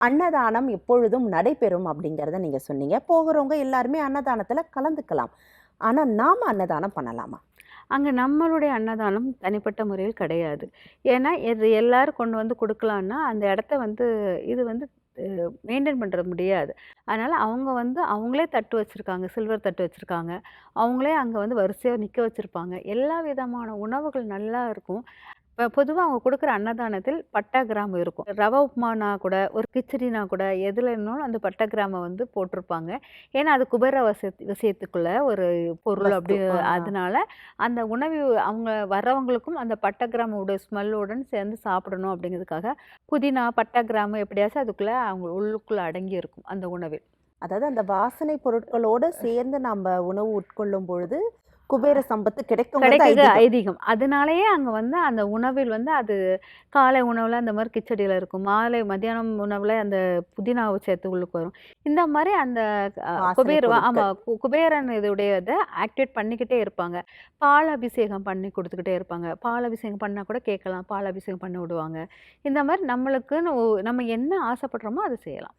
அன்னதானம் எப்பொழுதும் நடைபெறும் அப்படிங்கிறத நீங்க சொன்னீங்க. போகிறவங்க எல்லாருமே அன்னதானத்துல கலந்துக்கலாம். ஆனா நாம அன்னதானம் பண்ணலாமா? அங்க நம்மளுடைய அன்னதானம் தனிப்பட்ட முறையில் கிடையாது. ஏன்னா, இது எல்லாரும் கொண்டு வந்து குடுக்கலான்னா, அந்த இடத்த வந்து இது வந்து மெயின்டெயின் பண்ற முடியாது. அதனால அவங்க வந்து அவங்களே தட்டு வச்சிருக்காங்க. சில்வர் தட்டு வச்சிருக்காங்க. அவங்களே அங்க வந்து வரிசையா நிக்க வச்சிருப்பாங்க. எல்லா விதமான உணவுகள் நல்லா இருக்கும். இப்ப பொதுவா அவங்க குடுக்குற அன்னதானத்தில் பட்டா, கிராம்பு இருக்கும். ரவா உப்புமானா கூட, ஒரு கிச்சடினா கூட எதுலனாலும் அந்த பட்டை, கிராம வந்து போட்டிருப்பாங்க. ஏன்னா, அது குபேர விஷயத்துக்குள்ள ஒரு பொருள் வஸ்து. அப்படி ஆ. அதனால அந்த உணவு அவங்க வர்றவங்களுக்கும் அந்த பட்டை, கிராமோட ஸ்மெல்லுடன் சேர்ந்து சாப்பிடணும் அப்படிங்கிறதுக்காக, புதினா, பட்டை, கிராம்பு எப்படியாச்சும் அதுக்குள்ள அவங்க உள்ளுக்குள்ள அடங்கி இருக்கும் அந்த உணவில். அதாவது அந்த வாசனை பொருட்களோட சேர்ந்து நம்ப உணவு உட்கொள்ளும் பொழுது, குபேர சம்பத்து கிடைக்குங்கிறது கிடைக்குது ஐதீகம். ஐதீகம். அதனாலேயே அங்க வந்து அந்த உணவில் வந்து அது காலை உணவுல அந்த மாரி கிச்சடில இருக்கும். மதியானம் உணவுல அந்த புதினாவ சேர்த்து உள்ளுக்கு வரும். இந்த மாரி அந்த வாசனை ஆமா பொருட்கள். குபேரன் இதுடையத ஆக்டிவேட் பண்ணிக்கிட்டே இருப்பாங்க. பால் அபிஷேகம் பண்ணி குடுத்துக்கிட்டே இருப்பாங்க. பால் அபிஷேகம் பண்ணா கூட கேட்கலாம். பால் அபிஷேகம் பண்ணி விடுவாங்க. இந்த மாரி நம்மளுக்குன்னு நம்ம என்ன ஆசைப்படுறோமோ அத செய்யலாம்.